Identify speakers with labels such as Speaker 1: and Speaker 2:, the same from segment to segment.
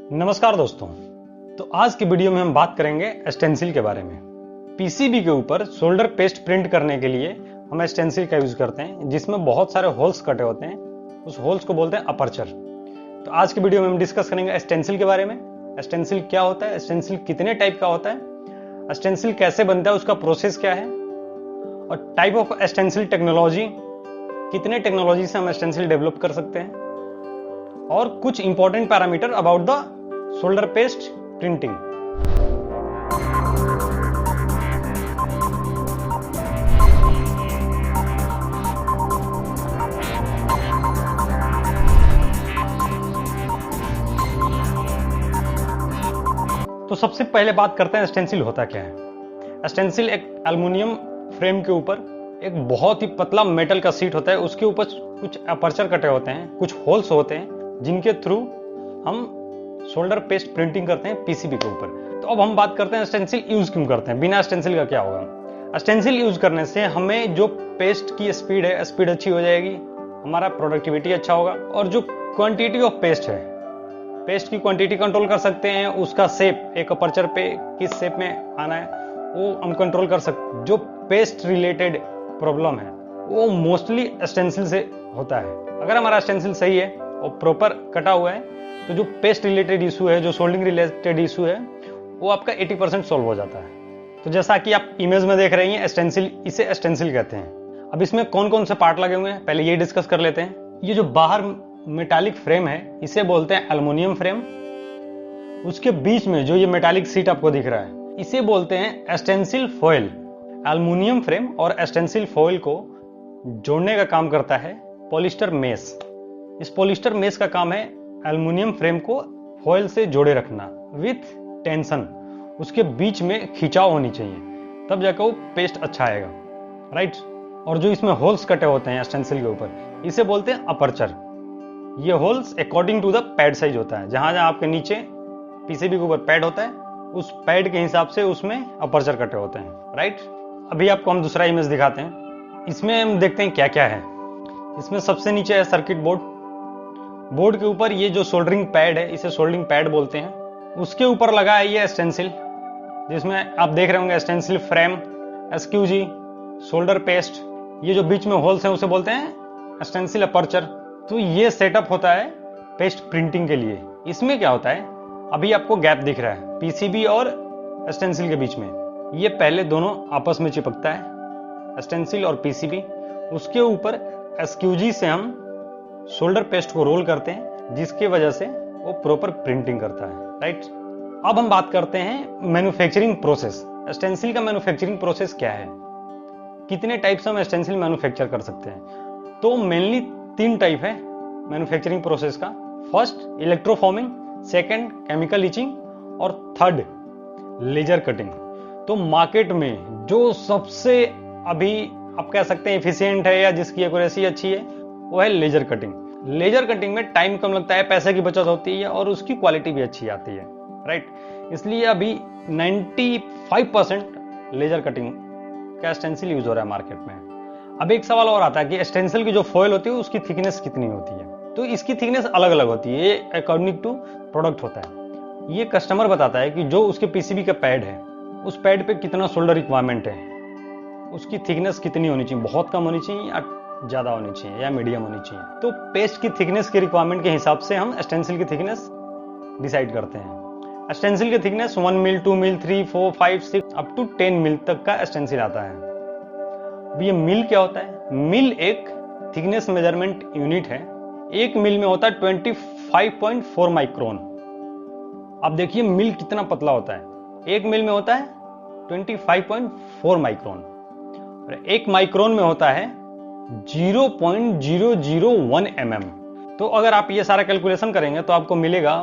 Speaker 1: नमस्कार दोस्तों। तो आज की वीडियो में हम बात करेंगे स्टेंसिल के बारे में। पीसीबी के ऊपर सोल्डर पेस्ट प्रिंट करने के लिए हम स्टेंसिल का यूज करते हैं, जिसमें बहुत सारे होल्स कटे होते हैं। उस होल्स को बोलते हैं अपर्चर। तो आज की वीडियो में हम डिस्कस करेंगे स्टेंसिल के बारे में। स्टेंसिल क्या होता है, स्टेंसिल कितने टाइप का होता है, स्टेंसिल कैसे बनता है, उसका प्रोसेस क्या है, और टाइप ऑफ स्टेंसिल टेक्नोलॉजी, कितने टेक्नोलॉजी से हम स्टेंसिल डेवलप कर सकते हैं, और कुछ important parameter about the solder paste printing. तो सबसे पहले बात करते हैं स्टेंसिल होता क्या है। स्टेंसिल एक एल्युमिनियम फ्रेम के ऊपर एक बहुत ही पतला मेटल का शीट होता है। उसके ऊपर कुछ अपर्चर कटे होते हैं, कुछ होल्स होते हैं, जिनके थ्रू हम सोल्डर पेस्ट प्रिंटिंग करते हैं पीसीबी के ऊपर। तो अब हम बात करते हैं स्टेंसिल यूज क्यों करते हैं। बिना स्टेंसिल का क्या होगा। स्टेंसिल यूज करने से हमें जो पेस्ट की स्पीड है, स्पीड अच्छी हो जाएगी, हमारा प्रोडक्टिविटी अच्छा होगा, और जो क्वांटिटी ऑफ पेस्ट है, पेस्ट की क्वांटिटी कंट्रोल कर सकते हैं। उसका शेप, एक अपर्चर पे किस शेप में आना है वो हम कंट्रोल कर सकते हैं। जो पेस्ट रिलेटेड प्रॉब्लम है वो मोस्टली स्टेंसिल से होता है। अगर हमारा स्टेंसिल सही है और प्रॉपर कटा हुआ है तो जो पेस्ट रिलेटेड इशू है, जो सोल्डिंग रिलेटेड इशू है, वो आपका 80% सॉल्व हो जाता है। तो जैसा कि आप इमेज में देख रही हैं स्टेंसिल, इसे स्टेंसिल कहते हैं। अब इसमें कौन कौन से पार्ट लगे हुए हैं पहले ये डिस्कस कर लेते हैं। ये जो बाहर मेटालिक फ्रेम है इसे बोलते हैं एल्युमिनियम फ्रेम। उसके बीच में जो ये मेटालिक सीट आपको दिख रहा है इसे बोलते हैं स्टेंसिल फॉयल। एल्युमिनियम फ्रेम और स्टेंसिल फॉयल को जोड़ने का काम करता है पॉलिस्टर मेश। इस पॉलिस्टर मेश का काम है एल्युमिनियम फ्रेम को फॉयल से जोड़े रखना विथ टेंशन। उसके बीच में खिंचाव होनी चाहिए, तब जाकर वो पेस्ट अच्छा आएगा, राइट। और जो इसमें होल्स कटे होते हैं स्टेंसिल के ऊपर इसे बोलते हैं अपर्चर। ये holes according to the pad size होता है। जहां जहां आपके नीचे पीसीबी के ऊपर पैड होता है उस पैड के हिसाब से उसमें अपर्चर कटे होते हैं, राइट। अभी आपको हम दूसरा इमेज दिखाते हैं। इसमें हम देखते हैं क्या क्या है। इसमें सबसे नीचे है सर्किट बोर्ड। बोर्ड के ऊपर ये जो सोल्डरिंग पैड है इसे सोल्डरिंग पैड बोलते हैं। उसके ऊपर लगा है ये स्टेंसिल, जिसमें आप देख रहे होंगे स्टेंसिल फ्रेम, एसक्यूजी, सोल्डर पेस्ट। ये जो बीच में होल्स हैं उसे बोलते हैं स्टेंसिल अपर्चर। तो ये सेटअप होता है पेस्ट प्रिंटिंग के लिए। इसमें क्या होता है, अभी आपको गैप दिख रहा है पीसीबी और स्टेंसिल के बीच में। ये पहले दोनों आपस में चिपकता है, स्टेंसिल और पीसीबी। उसके ऊपर एसक्यूजी से हम सोल्डर पेस्ट को रोल करते हैं, जिसकी वजह से वो प्रॉपर प्रिंटिंग करता है, राइट। अब हम बात करते हैं मैन्युफैक्चरिंग प्रोसेस। स्टेंसिल का मैन्युफैक्चरिंग प्रोसेस क्या है, कितने टाइप से हम स्टेंसिल मैन्युफैक्चर कर सकते हैं। तो मेनली 3 टाइप है मैन्युफैक्चरिंग प्रोसेस का। फर्स्ट इलेक्ट्रोफॉर्मिंग, सेकंड केमिकल इचिंग, और थर्ड लेजर कटिंग। तो मार्केट में जो सबसे अभी आप कह सकते हैं एफिशिएंट है या जिसकी एक्यूरेसी अच्छी है वो है लेजर कटिंग। लेजर कटिंग में टाइम कम लगता है, पैसे की बचत होती है और उसकी क्वालिटी भी अच्छी आती है, राइट। इसलिए अभी 95% लेजर कटिंग का स्टेंसिल यूज हो रहा है मार्केट में। अब एक सवाल और आता है कि स्टेंसिल की जो फॉयल होती है उसकी थिकनेस कितनी होती है। तो इसकी थिकनेस अलग अलग होती है, ये अकॉर्डिंग टू प्रोडक्ट होता है। ये कस्टमर बताता है कि जो उसके पीसीबी का पैड है उस पैड पे कितना सोल्डर रिक्वायरमेंट है, उसकी थिकनेस कितनी होनी चाहिए, बहुत कम होनी चाहिए या ज्यादा होनी चाहिए या मीडियम होनी चाहिए। तो पेस्ट की थिकनेस के रिक्वायरमेंट के हिसाब से हम स्टेंसिल की थिकनेस डिसाइड करते हैं। स्टेंसिल की thickness 1 mil, 2 mil, 3, 4, 5, 6 up to 10 mil तक का स्टेंसिल आता है। अब ये मिल क्या होता है। मिल एक थिकनेस मेजरमेंट यूनिट है। एक मिल में होता है 25.4 माइक्रोन। अब देखिए मिल कितना पतला होता है। एक मिल में होता है 25.4 माइक्रोन, और एक माइक्रोन में होता है 0.001 mm। तो अगर आप ये सारा कैलकुलेशन करेंगे तो आपको मिलेगा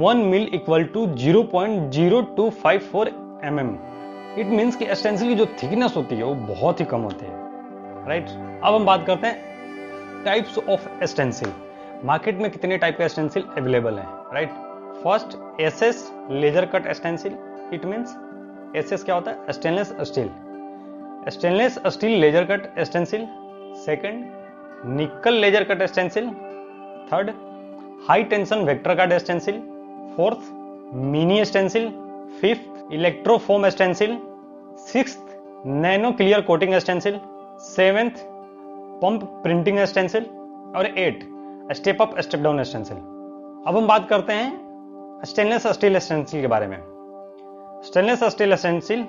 Speaker 1: 1 mil equal to 0.0254 mm। It means कि स्टेंसिल की जो थिकनेस होती है वो बहुत ही कम होती है, राइट। अब हम बात करते हैं टाइप्स ऑफ स्टेंसिल। मार्केट में कितने टाइप का स्टेंसिल अवेलेबल है, right. First SS laser cut stencil. It means SS क्या होता है, stainless steel. Stainless steel laser cut stencil. Second nickel laser cut stencil. Third high tension vector cut stencil. Fourth mini stencil, fifth electroform stencil, sixth nano clear coating stencil, seventh pump printing stencil और eight step up step down stencil. अब हम बात करते हैं stainless steel stencil के बारे में। Stainless steel stencil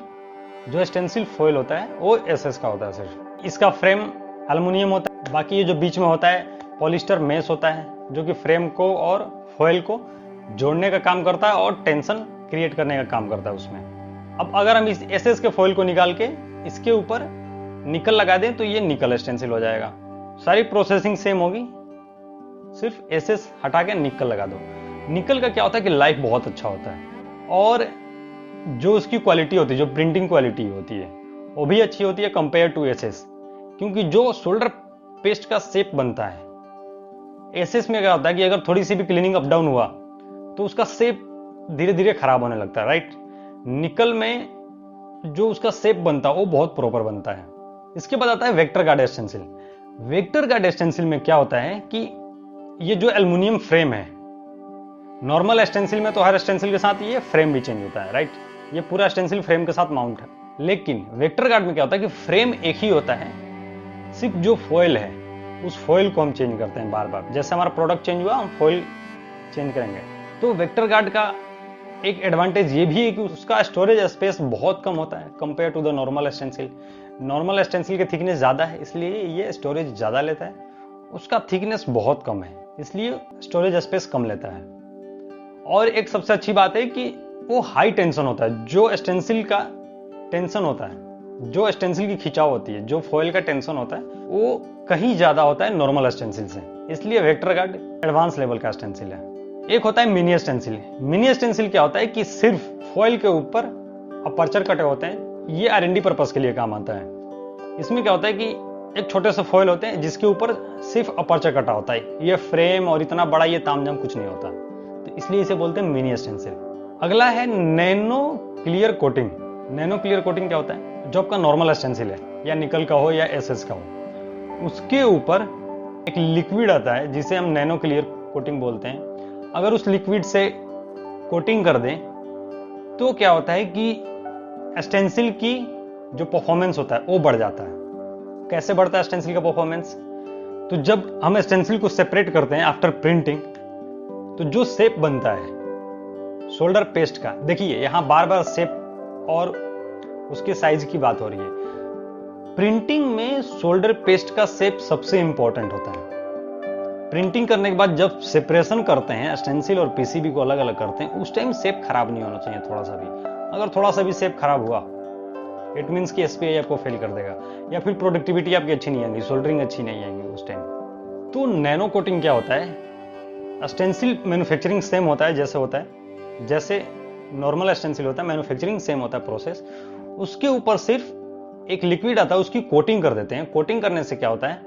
Speaker 1: जो स्टेंसिल फॉइल होता है वो एसएस का होता है सिर्फ। इसका फ्रेम एल्युमिनियम होता है, बाकी ये जो बीच में होता है पॉलिस्टर मेश होता है जो कि फ्रेम को और फॉइल को जोड़ने का काम करता है और टेंशन क्रिएट करने का काम करता है उसमें। अब अगर हम इस एसएस के फॉइल को निकाल के इसके ऊपर निकल लगा दें तो ये निकल स्टेंसिल हो जाएगा। सारी प्रोसेसिंग सेम होगी, सिर्फ एसएस हटा के निकल लगा दो। निकल का क्या होता है कि लाइफ बहुत अच्छा होता है और जो उसकी क्वालिटी होती है, जो प्रिंटिंग क्वालिटी होती है वो भी अच्छी होती है कंपेयर टू एसएस, क्योंकि जो शोल्डर पेस्ट का शेप बनता है एसएस में क्या होता है कि अगर थोड़ी सी भी क्लीनिंग अप डाउन हुआ तो उसका शेप धीरे धीरे खराब होने लगता है, राइट। निकल में जो उसका शेप बनता है वो बहुत प्रॉपर बनता है। इसके बाद आता है vector guard stencil. Vector guard stencil में क्या होता है कि ये जो एल्युमिनियम फ्रेम है, नॉर्मल स्टेंसिल में तो हर स्टेंसिल के साथ ये फ्रेम भी चेंज होता है, राइट। ये पूरा स्टेंसिल फ्रेम के साथ माउंट है, लेकिन वेक्टर गार्ड में क्या होता है कि फ्रेम एक ही होता है, सिर्फ जो फॉइल है उस फॉइल को हम चेंज करते हैं बार बार। जैसे हमारा प्रोडक्ट चेंज हुआ हम फॉइल चेंज करेंगे। तो वेक्टर गार्ड का एक एडवांटेज ये भी है कि उसका स्टोरेज स्पेस बहुत कम होता है compare to the normal stencil. Normal stencil की थिकनेस ज्यादा है इसलिए ये स्टोरेज ज्यादा लेता है, उसका थिकनेस बहुत कम है इसलिए स्टोरेज स्पेस कम लेता है। और एक सबसे अच्छी बात है कि वो हाई टेंशन होता है। जो स्टेंसिल का टेंशन होता है, जो स्टेंसिल की खिंचाव होती है, जो फॉइल का टेंशन होता है वो कहीं ज्यादा होता है नॉर्मल स्टेंसिल से, इसलिए वेक्टर गार्ड एडवांस लेवल का स्टेंसिल है। एक होता है मिनी स्टेंसिल। मिनी स्टेंसिल क्या होता है कि सिर्फ फॉइल के ऊपर अपर्चर कटे होते हैं, ये R&D पर्पस के लिए काम आता है। इसमें क्या होता है कि एक छोटे से फॉइल होते हैं जिसके ऊपर सिर्फ अपर्चर कटा होता है, ये फ्रेम और इतना बड़ा ये तामझाम कुछ नहीं होता, तो इसलिए इसे बोलते हैं मिनी स्टेंसिल। अगला है nano clear coating. Nano clear coating क्या होता है, जो आपका नॉर्मल स्टेंसिल है या निकल का हो या एसएस का हो, उसके ऊपर एक लिक्विड आता है जिसे हम नैनो क्लियर कोटिंग बोलते हैं। अगर उस लिक्विड से कोटिंग कर दें तो क्या होता है कि स्टेंसिल की जो परफॉर्मेंस होता है वो बढ़ जाता है। कैसे बढ़ता है स्टेंसिल का परफॉर्मेंस, तो जब हम स्टेंसिल को सेपरेट करते हैं आफ्टर प्रिंटिंग तो जो शेप बनता है शोल्डर पेस्ट का, देखिए यहां बार बार शेप और उसके साइज की बात हो रही है। प्रिंटिंग में शोल्डर पेस्ट का शेप सबसे इंपॉर्टेंट होता है। प्रिंटिंग करने के बाद जब सेपरेशन करते हैं स्टेंसिल और पीसीबी को अलग अलग करते हैं उस टाइम शेप खराब नहीं होना चाहिए थोड़ा सा भी। अगर थोड़ा सा भी शेप खराब हुआ इट मींस कि एसपीआई आपको फेल कर देगा या फिर प्रोडक्टिविटी आपकी अच्छी नहीं आएगी, सोल्डरिंग अच्छी नहीं आएगी उस टाइम। तो नैनो कोटिंग क्या होता है, स्टेंसिल मैन्युफैक्चरिंग सेम होता है जैसे होता है, जैसे नॉर्मल स्टेंसिल होता है, मैन्युफैक्चरिंग सेम होता है प्रोसेस। उसके ऊपर सिर्फ एक लिक्विड आता है उसकी कोटिंग कर देते हैं। कोटिंग करने से क्या होता है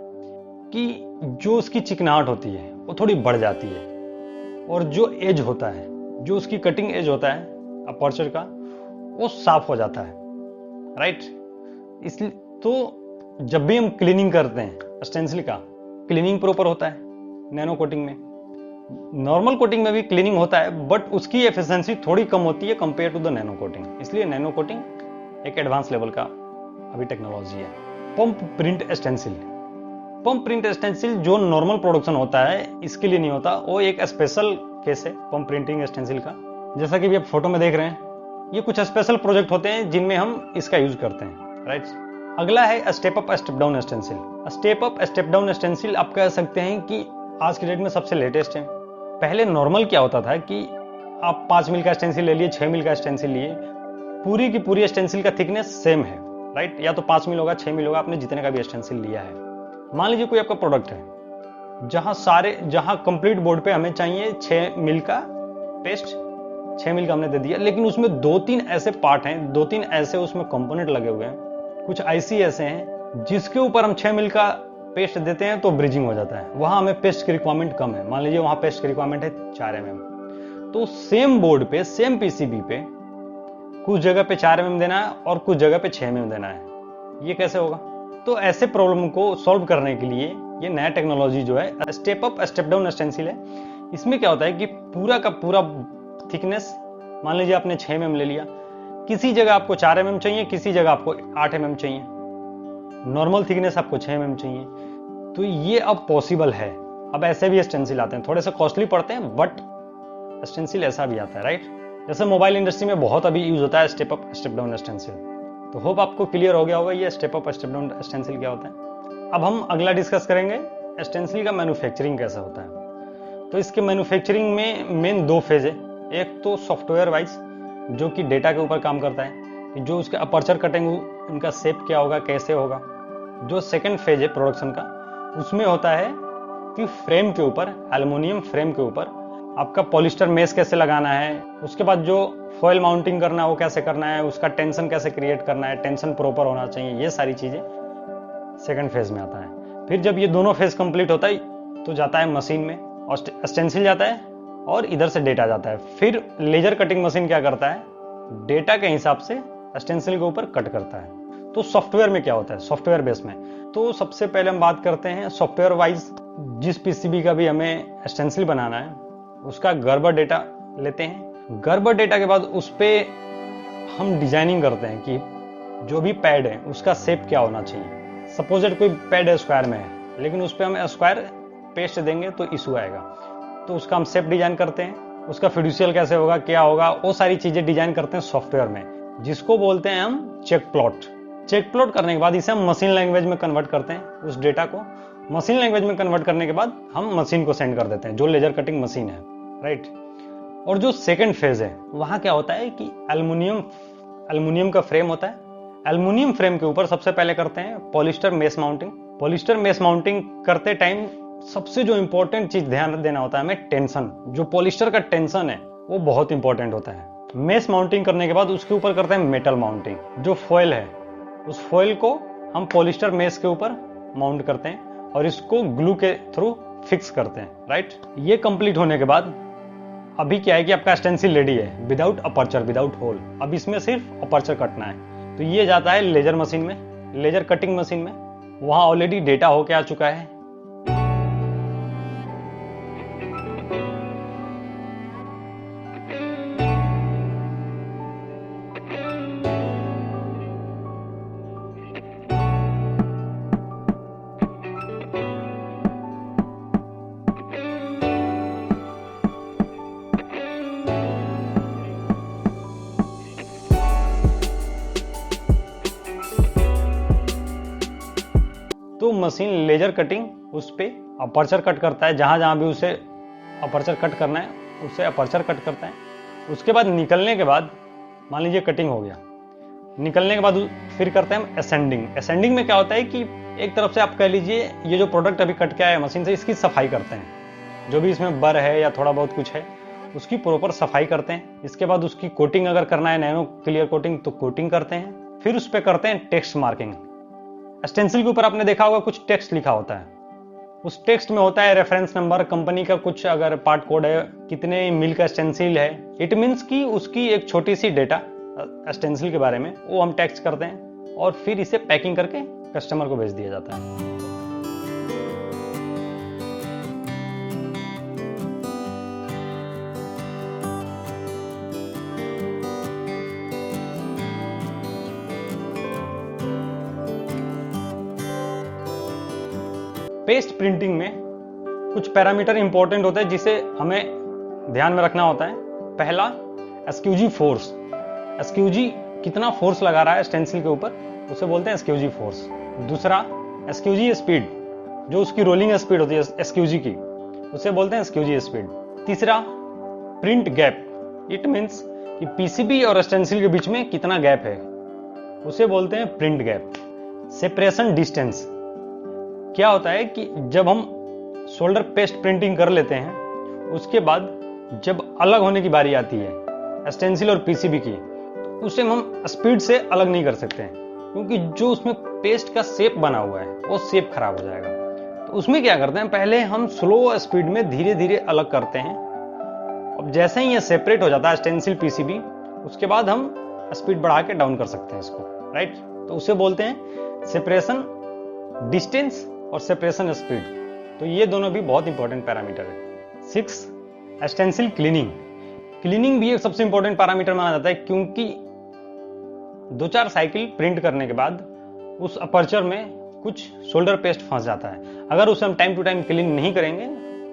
Speaker 1: कि जो उसकी चिकनाहट होती है वो थोड़ी बढ़ जाती है और जो एज होता है, जो उसकी कटिंग एज होता है अपर्चर का, वो साफ हो जाता है, राइट। इसलिए तो जब भी हम क्लीनिंग करते हैं स्टेंसिल का, क्लीनिंग प्रॉपर होता है नैनो कोटिंग में। नॉर्मल कोटिंग में भी क्लीनिंग होता है बट उसकी एफिशिएंसी थोड़ी कम होती है compare to the nano coating, इसलिए नैनो कोटिंग एक एडवांस लेवल का अभी टेक्नोलॉजी है। Pump print stencil. Pump print stencil जो नॉर्मल प्रोडक्शन होता है इसके लिए नहीं होता, वो एक स्पेशल केस है पंप प्रिंटिंग स्टेंसिल का। जैसा कि भी आप फोटो में देख रहे हैं ये कुछ स्पेशल प्रोजेक्ट होते हैं जिनमें हम इसका यूज करते हैं, राइट। अगला है step up step down stencil. Step up step down stencil आप कह सकते हैं कि आज के डेट में सबसे लेटेस्ट है। पहले नॉर्मल क्या होता था कि आप 5 मिल का स्टेंसिल ले लिए, 6 मिल का स्टेंसिल लिए, पूरी की पूरी स्टेंसिल का थिकनेस सेम है, राइट। या तो 5 मिल होगा, 6 मिल होगा, आपने जितने का भी स्टेंसिल लिया है। मान लीजिए कोई आपका प्रोडक्ट है जहां कंप्लीट बोर्ड पे हमें चाहिए 6 मिल का पेस्ट, 6 मिल का हमने दे दिया, लेकिन उसमें 2-3 ऐसे पार्ट हैं, 2-3 ऐसे उसमें कंपोनेंट लगे हुए हैं, कुछ आईसी ऐसे हैं जिसके ऊपर हम 6 मिल का पेस्ट देते हैं तो ब्रिजिंग हो जाता है। वहां हमें पेस्ट की रिक्वायरमेंट कम है, मान लीजिए वहां पेस्ट की रिक्वायरमेंट है 4 mm, तो सेम बोर्ड पे सेम पीसीबी पे कुछ जगह पे 4 mm देना है और कुछ जगह पे 6 mm देना है। ये कैसे होगा? तो ऐसे प्रॉब्लम को सॉल्व करने के लिए ये नया टेक्नोलॉजी जो है step up step down stencil है। इसमें क्या होता है कि पूरा का पूरा थिकनेस मान लीजिए आपने 6 mm ले लिया, किसी जगह आपको 4 mm चाहिए, किसी जगह आपको 8 mm चाहिए, नॉर्मल थिकनेस आपको 6 mm चाहिए। तो ये अब पॉसिबल है। अब ऐसे भी स्टेंसिल आते हैं, थोड़े से कॉस्टली पड़ते हैं, बट स्टेंसिल ऐसा भी आता है, राइट। जैसे मोबाइल इंडस्ट्री में बहुत अभी यूज होता है step up step down stencil. तो होप आपको क्लियर हो गया होगा ये step up step down stencil क्या होता है। अब हम अगला डिस्कस करेंगे स्टेंसिल का मैन्युफैक्चरिंग कैसा होता है। तो इसके मैन्युफैक्चरिंग में मेन 2 फेज है। एक तो सॉफ्टवेयर वाइज, जो कि डेटा के ऊपर काम करता है कि जो उसके अपर्चर कटेंगे उनका शेप क्या होगा, कैसे होगा। जो सेकंड फेज है प्रोडक्शन का, उसमें होता है कि फ्रेम के ऊपर, एल्युमिनियम फ्रेम के ऊपर आपका पॉलिस्टर मेश कैसे लगाना है, उसके बाद जो फॉयल माउंटिंग करना है वो कैसे करना है, उसका टेंशन कैसे क्रिएट करना है, टेंशन प्रॉपर होना चाहिए, ये सारी चीजें सेकंड फेज में आता है। फिर जब ये दोनों फेज कंप्लीट होता है तो जाता है मशीन में और स्टेंसिल जाता है और इधर से डेटा जाता है। फिर लेजर कटिंग मशीन क्या करता है, डेटा के हिसाब से स्टेंसिल के ऊपर कट करता है। तो सॉफ्टवेयर में क्या होता है, सॉफ्टवेयर बेस में, तो सबसे पहले हम बात करते हैं सॉफ्टवेयर वाइज। जिस पीसीबी का भी हमें स्टेंसिल बनाना है उसका गर्बर डेटा लेते हैं। गर्बर डेटा के बाद उस पर हम डिजाइनिंग करते हैं कि जो भी पैड है उसका शेप क्या होना चाहिए। सपोजेड कोई पैड स्क्वायर में है, लेकिन उस पर हम स्क्वायर पेस्ट देंगे तो इशू आएगा, तो उसका हम शेप डिजाइन करते हैं। उसका फिड्यूशियल कैसे होगा, क्या होगा, वो सारी चीजें डिजाइन करते हैं सॉफ्टवेयर में, जिसको बोलते हैं हम चेक प्लॉट। चेक प्लॉट करने के बाद इसे हम मशीन लैंग्वेज में कन्वर्ट करते हैं। उस डेटा को मशीन लैंग्वेज में कन्वर्ट करने के बाद हम मशीन को सेंड कर देते हैं, जो लेजर कटिंग मशीन है, राइट। और जो सेकंड फेज है वहां क्या होता है कि एल्युमिनियम का फ्रेम होता है। एल्युमिनियम फ्रेम के ऊपर सबसे पहले करते हैं polyester mesh mounting. Polyester mesh mounting करते टाइम सबसे जो इंपॉर्टेंट चीज ध्यान देना होता है हमें, टेंशन। जो पॉलिस्टर का टेंशन है वो बहुत इंपॉर्टेंट होता है। मेश माउंटिंग करने के बाद उसके ऊपर करते हैं मेटल माउंटिंग। जो फॉयल है उस फॉयल को हम पॉलिस्टर मेश के ऊपर माउंट करते हैं और इसको ग्लू के थ्रू फिक्स करते हैं, राइट। ये कंप्लीट होने के बाद अभी क्या है कि आपका स्टेंसिल रेडी है, विदाउट अपर्चर, विदाउट होल। अब इसमें सिर्फ अपर्चर कटना है। तो ये जाता है लेजर मशीन में, लेजर कटिंग मशीन में। वहां ऑलरेडी डेटा होके आ चुका है। तो मशीन लेजर कटिंग उस पे अपर्चर कट करता है, जहां जहां भी उसे अपर्चर कट करना है उसे अपर्चर कट करता है। उसके बाद निकलने के बाद मान लीजिए कटिंग हो गया, निकलने के बाद फिर करते हैं हम असेंडिंग। असेंडिंग में क्या होता है कि एक तरफ से आप कह लीजिए ये जो प्रोडक्ट अभी कट के आया मशीन से, इसकी सफाई करते हैं। जो भी इसमें बर है या थोड़ा बहुत कुछ है उसकी प्रॉपर सफाई करते हैं। इसके बाद उसकी कोटिंग अगर करना है, नैनो क्लियर कोटिंग, तो कोटिंग करते हैं। फिर उस पर करते हैं टेक्स्ट मार्किंग। स्टेंसिल के ऊपर आपने देखा होगा कुछ टेक्स्ट लिखा होता है। उस टेक्स्ट में होता है रेफरेंस नंबर, कंपनी का कुछ अगर पार्ट कोड है, कितने मिल का स्टेंसिल है। इट मीन्स कि उसकी एक छोटी सी डेटा स्टेंसिल के बारे में वो हम टेक्स्ट करते हैं और फिर इसे पैकिंग करके कस्टमर को भेज दिया जाता है। पेस्ट प्रिंटिंग में कुछ पैरामीटर इंपॉर्टेंट होते हैं जिसे हमें ध्यान में रखना होता है। पहला, एसक्यूजी फोर्स। एसक्यूजी कितना फोर्स लगा रहा है स्टेंसिल के ऊपर, उसे बोलते हैं एसक्यूजी फोर्स। दूसरा, एसक्यूजी स्पीड, जो उसकी रोलिंग स्पीड होती है एसक्यूजी की, उसे बोलते हैं एसक्यूजी स्पीड। तीसरा, प्रिंट गैप। इट मीन्स कि पीसीबी और स्टेंसिल के बीच में कितना गैप है, उसे बोलते हैं प्रिंट गैप। सेपरेशन डिस्टेंस, क्या होता है कि जब हम शोल्डर पेस्ट प्रिंटिंग कर लेते हैं उसके बाद जब अलग होने की बारी आती है स्टेंसिल और पीसीबी की, तो उसे हम स्पीड से अलग नहीं कर सकते हैं, क्योंकि जो उसमें पेस्ट का शेप बना हुआ है वो शेप खराब हो जाएगा। तो उसमें क्या करते हैं, पहले हम स्लो स्पीड में धीरे धीरे अलग करते हैं। अब जैसे ही ये सेपरेट हो जाता है स्टेंसिल पीसीबी, उसके बाद हम स्पीड बढ़ा के डाउन कर सकते हैं इसको, राइट। तो उसे बोलते हैं सेपरेशन डिस्टेंस और सेपरेशन स्पीड। तो ये दोनों भी बहुत इंपॉर्टेंट पैरामीटर है। 6, स्टेंसिल क्लीनिंग। क्लीनिंग भी एक सबसे इंपॉर्टेंट पैरामीटर माना जाता है, क्योंकि 2-4 साइकिल प्रिंट करने के बाद उस अपर्चर में कुछ सोल्डर पेस्ट फंस जाता है। अगर उसे हम टाइम टू टाइम क्लीन नहीं करेंगे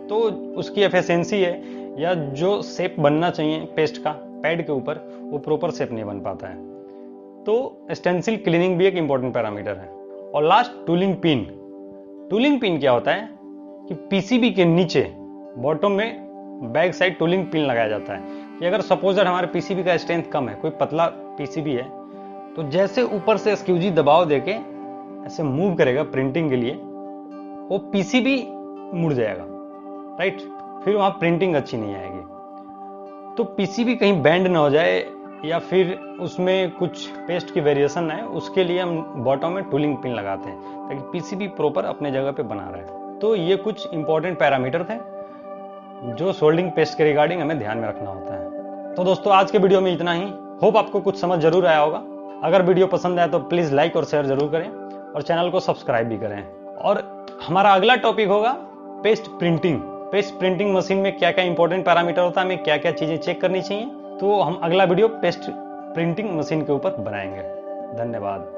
Speaker 1: तो उसकी एफिशिएंसी है या जो शेप बनना चाहिए पेस्ट का पैड के ऊपर, वो प्रॉपर शेप नहीं बन पाता है। तो स्टेंसिल क्लीनिंग भी एक इंपॉर्टेंट पैरामीटर है। और last, tooling pin. Tooling pin क्या होता है कि पीसीबी के नीचे बॉटम में बैक साइड टूलिंग पिन लगाया जाता है कि अगर सपोजर हमारे पीसीबी का स्ट्रेंथ कम है, कोई पतला पीसीबी है, तो जैसे ऊपर से एसक्यूजी दबाव देके ऐसे मूव करेगा प्रिंटिंग के लिए, वो पीसीबी मुड़ जाएगा, राइट। फिर वहां प्रिंटिंग अच्छी नहीं आएगी। तो पीसीबी कहीं बैंड ना हो जाए या फिर उसमें कुछ पेस्ट की वेरिएशन है, उसके लिए हम बॉटम में टूलिंग पिन लगाते हैं ताकि पीसीबी प्रॉपर अपने जगह पे बना रहे। तो ये कुछ इंपॉर्टेंट पैरामीटर थे जो सोल्डिंग पेस्ट के रिगार्डिंग हमें ध्यान में रखना होता है। तो दोस्तों, आज के वीडियो में इतना ही। होप आपको कुछ समझ जरूर आया होगा। अगर वीडियो पसंद आए तो प्लीज लाइक और शेयर जरूर करें और चैनल को सब्सक्राइब भी करें। और हमारा अगला टॉपिक होगा paste printing. Paste printing machine में क्या क्या इंपॉर्टेंट पैरामीटर होता है, हमें क्या क्या चीजें चेक करनी चाहिए, तो हम अगला वीडियो पेस्ट प्रिंटिंग मशीन के ऊपर बनाएंगे। धन्यवाद।